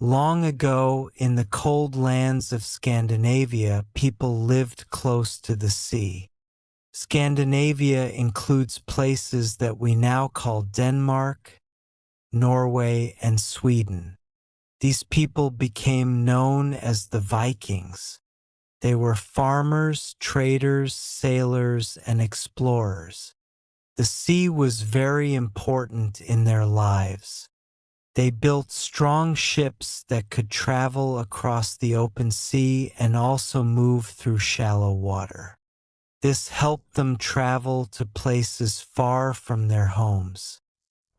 Long ago, in the cold lands of Scandinavia, people lived close to the sea. Scandinavia includes places that we now call Denmark, Norway, and Sweden. These people became known as the Vikings. They were farmers, traders, sailors, and explorers. The sea was very important in their lives. They built strong ships that could travel across the open sea and also move through shallow water. This helped them travel to places far from their homes.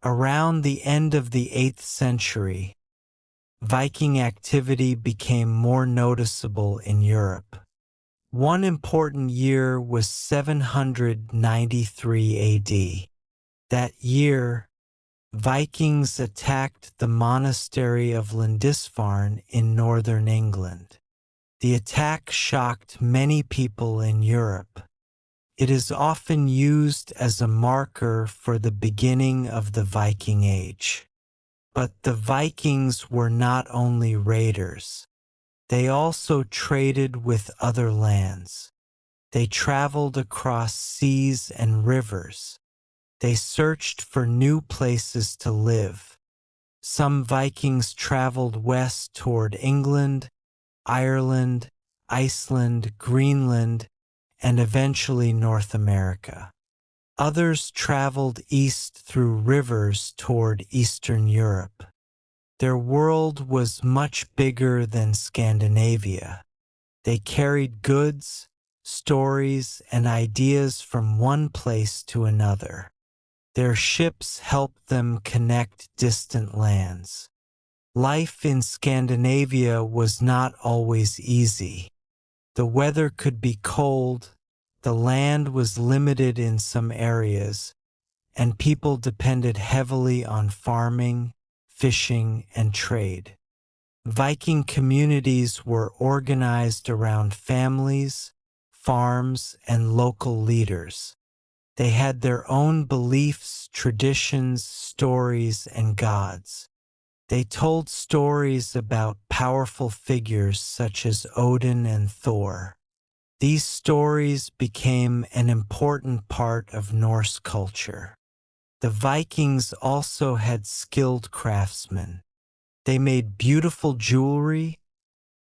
Around the end of the 8th century, Viking activity became more noticeable in Europe. One important year was 793 AD. That year, Vikings attacked the monastery of Lindisfarne in northern England. The attack shocked many people in Europe. It is often used as a marker for the beginning of the Viking Age. But the Vikings were not only raiders. They also traded with other lands. They traveled across seas and rivers. They searched for new places to live. Some Vikings traveled west toward England, Ireland, Iceland, Greenland, and eventually North America. Others traveled east through rivers toward Eastern Europe. Their world was much bigger than Scandinavia. They carried goods, stories, and ideas from one place to another. Their ships helped them connect distant lands. Life in Scandinavia was not always easy. The weather could be cold, the land was limited in some areas, and people depended heavily on farming, fishing, and trade. Viking communities were organized around families, farms, and local leaders. They had their own beliefs, traditions, stories, and gods. They told stories about powerful figures such as Odin and Thor. These stories became an important part of Norse culture. The Vikings also had skilled craftsmen. They made beautiful jewelry,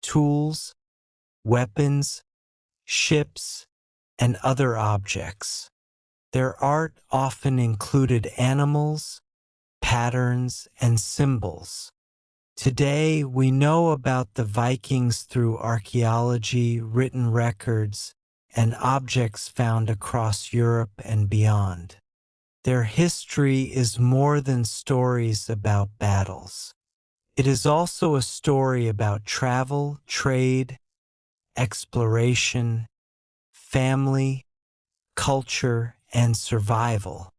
tools, weapons, ships, and other objects. Their art often included animals, patterns, and symbols. Today, we know about the Vikings through archaeology, written records, and objects found across Europe and beyond. Their history is more than stories about battles. It is also a story about travel, trade, exploration, family, culture, and survival.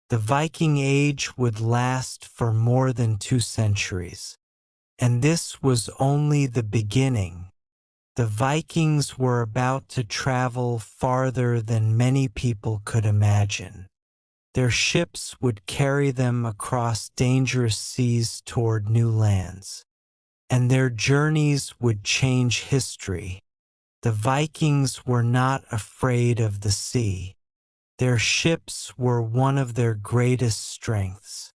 The Viking Age would last for more than 2 centuries. And this was only the beginning. The Vikings were about to travel farther than many people could imagine. Their ships would carry them across dangerous seas toward new lands. And their journeys would change history. The Vikings were not afraid of the sea. Their ships were one of their greatest strengths.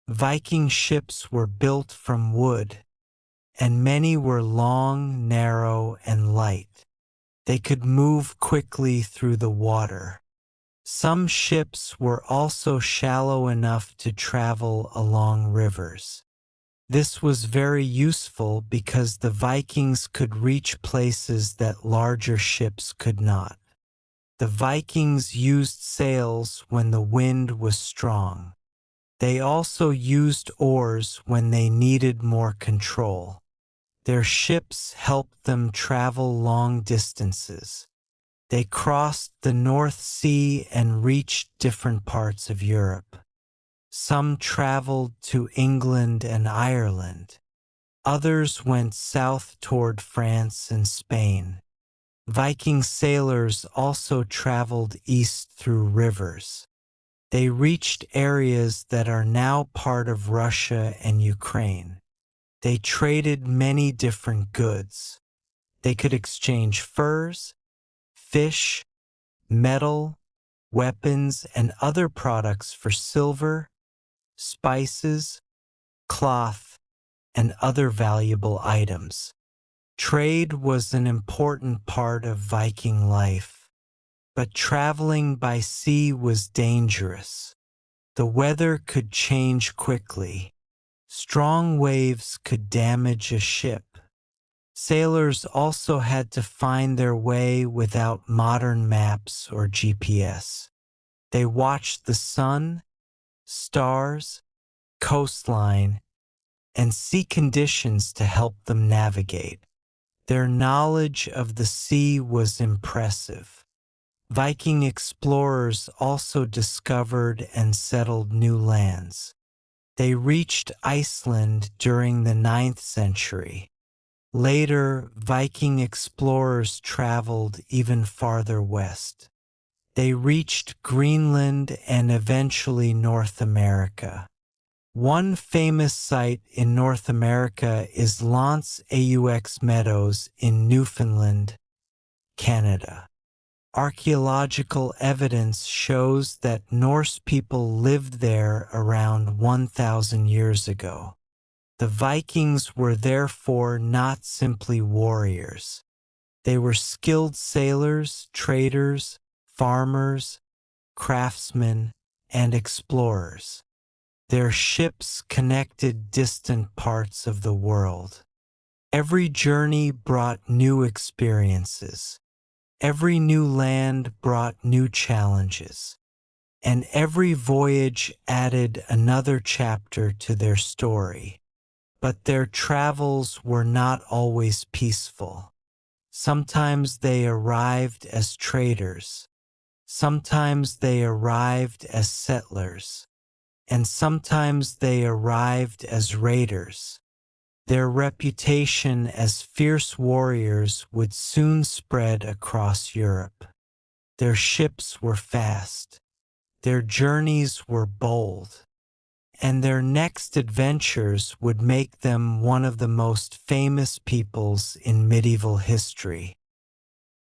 Viking ships were built from wood, and many were long, narrow, and light. They could move quickly through the water. Some ships were also shallow enough to travel along rivers. This was very useful because the Vikings could reach places that larger ships could not. The Vikings used sails when the wind was strong. They also used oars when they needed more control. Their ships helped them travel long distances. They crossed the North Sea and reached different parts of Europe. Some traveled to England and Ireland. Others went south toward France and Spain. Viking sailors also traveled east through rivers. They reached areas that are now part of Russia and Ukraine. They traded many different goods. They could exchange furs, fish, metal, weapons, and other products for silver, spices, cloth, and other valuable items. Trade was an important part of Viking life, but traveling by sea was dangerous. The weather could change quickly. Strong waves could damage a ship. Sailors also had to find their way without modern maps or GPS. They watched the sun, stars, coastline, and sea conditions to help them navigate. Their knowledge of the sea was impressive. Viking explorers also discovered and settled new lands. They reached Iceland during the 9th century. Later, Viking explorers traveled even farther west. They reached Greenland and eventually North America. One famous site in North America is L'Anse aux Meadows in Newfoundland, Canada. Archaeological evidence shows that Norse people lived there around 1,000 years ago. The Vikings were therefore not simply warriors. They were skilled sailors, traders, farmers, craftsmen, and explorers. Their ships connected distant parts of the world. Every journey brought new experiences. Every new land brought new challenges. And every voyage added another chapter to their story. But their travels were not always peaceful. Sometimes they arrived as traders. Sometimes they arrived as settlers. And sometimes they arrived as raiders. Their reputation as fierce warriors would soon spread across Europe. Their ships were fast. Their journeys were bold. And their next adventures would make them one of the most famous peoples in medieval history.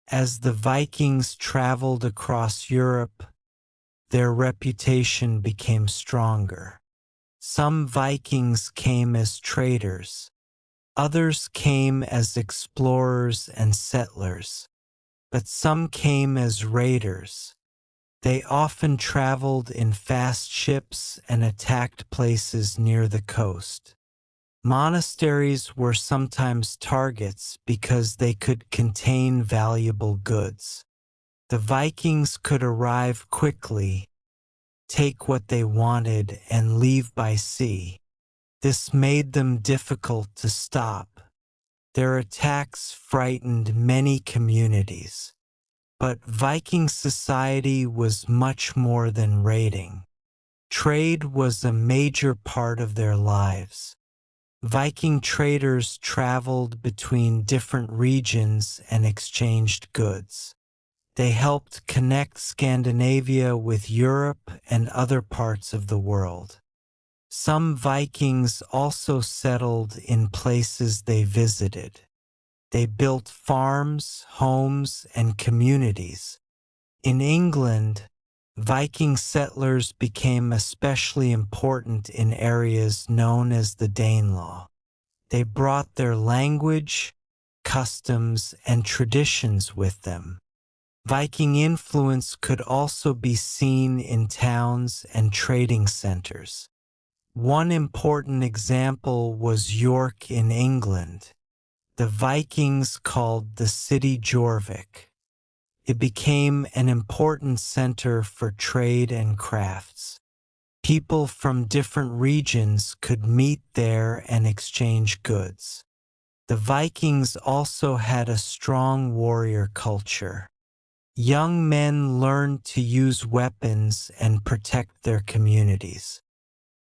As the Vikings traveled across Europe, their reputation became stronger. Some Vikings came as traders. Others came as explorers and settlers. But some came as raiders. They often traveled in fast ships and attacked places near the coast. Monasteries were sometimes targets because they could contain valuable goods. The Vikings could arrive quickly, take what they wanted, and leave by sea. This made them difficult to stop. Their attacks frightened many communities. But Viking society was much more than raiding. Trade was a major part of their lives. Viking traders traveled between different regions and exchanged goods. They helped connect Scandinavia with Europe and other parts of the world. Some Vikings also settled in places they visited. They built farms, homes, and communities. In England, Viking settlers became especially important in areas known as the Danelaw. They brought their language, customs, and traditions with them. Viking influence could also be seen in towns and trading centers. One important example was York in England. The Vikings called the city Jorvik. It became an important center for trade and crafts. People from different regions could meet there and exchange goods. The Vikings also had a strong warrior culture. Young men learned to use weapons and protect their communities.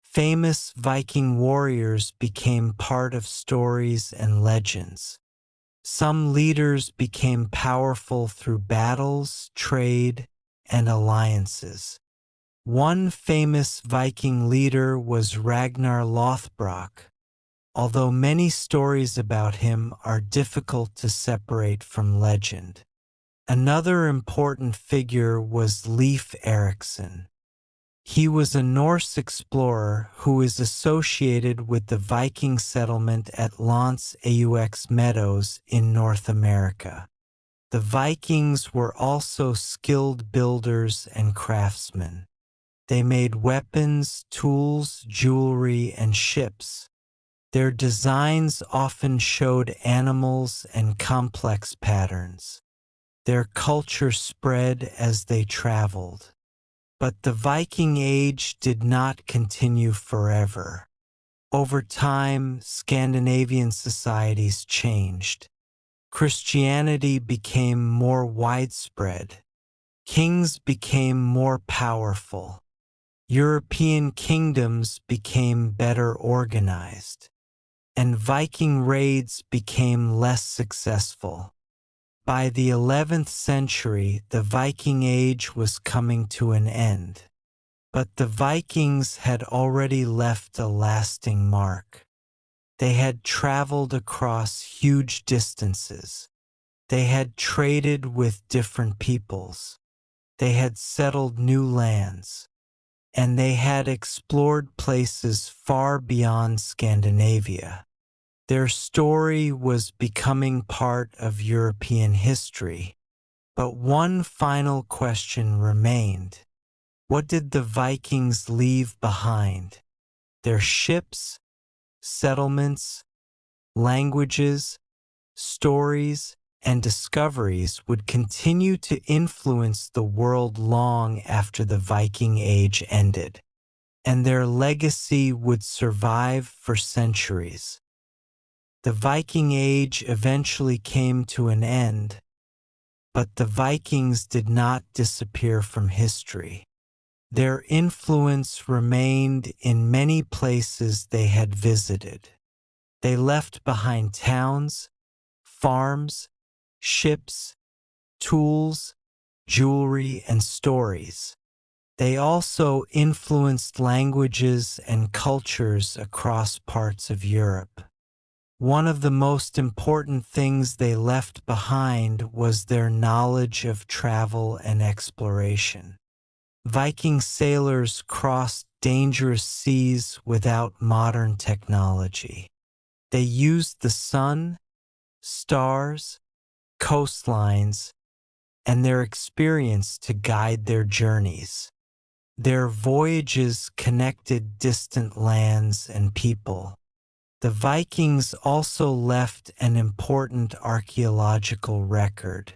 Famous Viking warriors became part of stories and legends. Some leaders became powerful through battles, trade, and alliances. One famous Viking leader was Ragnar Lothbrok, although many stories about him are difficult to separate from legend. Another important figure was Leif Erikson. He was a Norse explorer who is associated with the Viking settlement at Lance Aux Meadows in North America. The Vikings were also skilled builders and craftsmen. They made weapons, tools, jewelry, and ships. Their designs often showed animals and complex patterns. Their culture spread as they traveled. But the Viking Age did not continue forever. Over time, Scandinavian societies changed. Christianity became more widespread. Kings became more powerful. European kingdoms became better organized. And Viking raids became less successful. By the 11th century, the Viking Age was coming to an end. But the Vikings had already left a lasting mark. They had traveled across huge distances. They had traded with different peoples. They had settled new lands. And they had explored places far beyond Scandinavia. Their story was becoming part of European history. But one final question remained. What did the Vikings leave behind? Their ships, settlements, languages, stories, and discoveries would continue to influence the world long after the Viking Age ended, and their legacy would survive for centuries. The Viking Age eventually came to an end, but the Vikings did not disappear from history. Their influence remained in many places they had visited. They left behind towns, farms, ships, tools, jewelry, and stories. They also influenced languages and cultures across parts of Europe. One of the most important things they left behind was their knowledge of travel and exploration. Viking sailors crossed dangerous seas without modern technology. They used the sun, stars, coastlines, and their experience to guide their journeys. Their voyages connected distant lands and people. The Vikings also left an important archaeological record.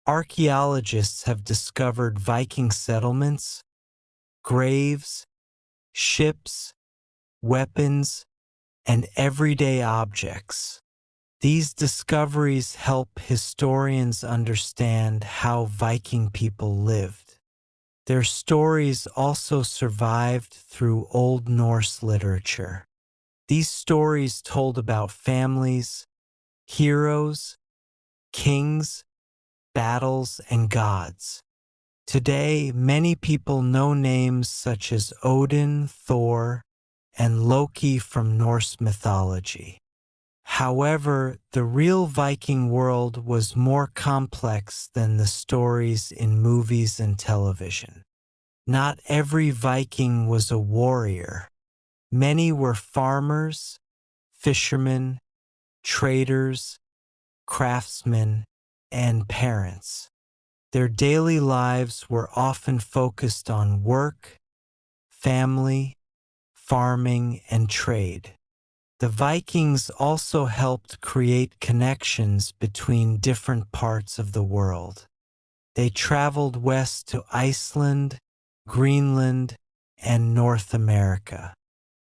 Archaeologists have discovered Viking settlements, graves, ships, weapons, and everyday objects. These discoveries help historians understand how Viking people lived. Their stories also survived through Old Norse literature. These stories told about families, heroes, kings, battles, and gods. Today, many people know names such as Odin, Thor, and Loki from Norse mythology. However, the real Viking world was more complex than the stories in movies and television. Not every Viking was a warrior. Many were farmers, fishermen, traders, craftsmen, and parents. Their daily lives were often focused on work, family, farming, and trade. The Vikings also helped create connections between different parts of the world. They traveled west to Iceland, Greenland, and North America.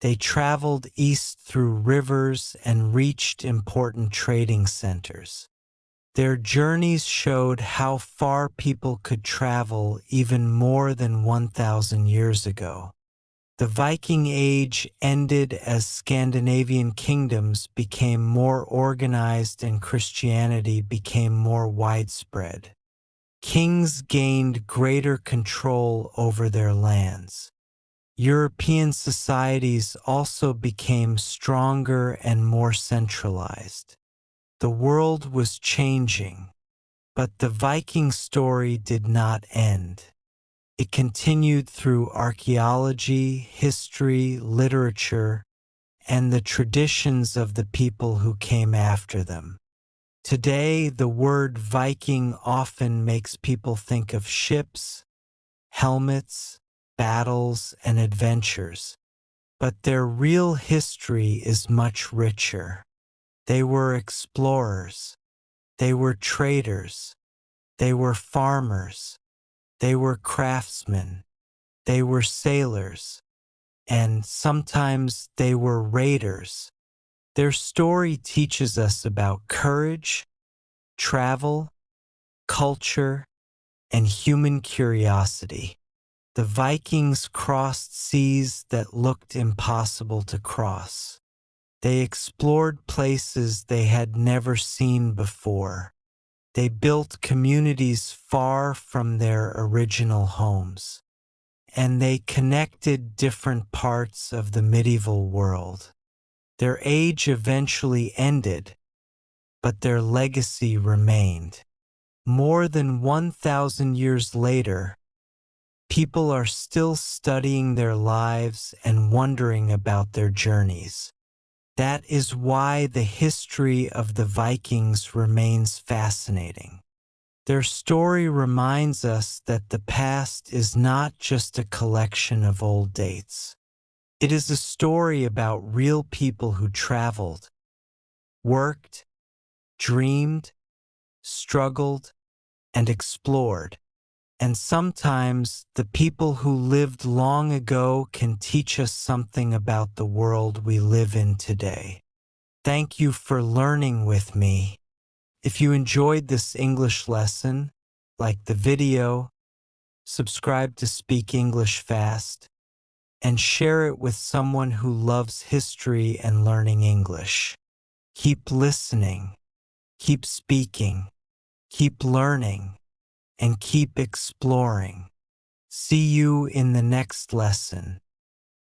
They traveled east through rivers and reached important trading centers. Their journeys showed how far people could travel even more than 1,000 years ago. The Viking Age ended as Scandinavian kingdoms became more organized and Christianity became more widespread. Kings gained greater control over their lands. European societies also became stronger and more centralized. The world was changing, but the Viking story did not end. It continued through archaeology, history, literature, and the traditions of the people who came after them. Today, the word Viking often makes people think of ships, helmets, battles, and adventures, but their real history is much richer. They were explorers, they were traders, they were farmers, they were craftsmen, they were sailors, and sometimes they were raiders. Their story teaches us about courage, travel, culture, and human curiosity. The Vikings crossed seas that looked impossible to cross. They explored places they had never seen before. They built communities far from their original homes. And they connected different parts of the medieval world. Their age eventually ended, but their legacy remained. More than 1,000 years later, people are still studying their lives and wondering about their journeys. That is why the history of the Vikings remains fascinating. Their story reminds us that the past is not just a collection of old dates. It is a story about real people who traveled, worked, dreamed, struggled, and explored. And sometimes the people who lived long ago can teach us something about the world we live in today. Thank you for learning with me. If you enjoyed this English lesson, like the video, subscribe to Speak English Fast, and share it with someone who loves history and learning English. Keep listening, keep speaking, keep learning, and keep exploring. See you in the next lesson.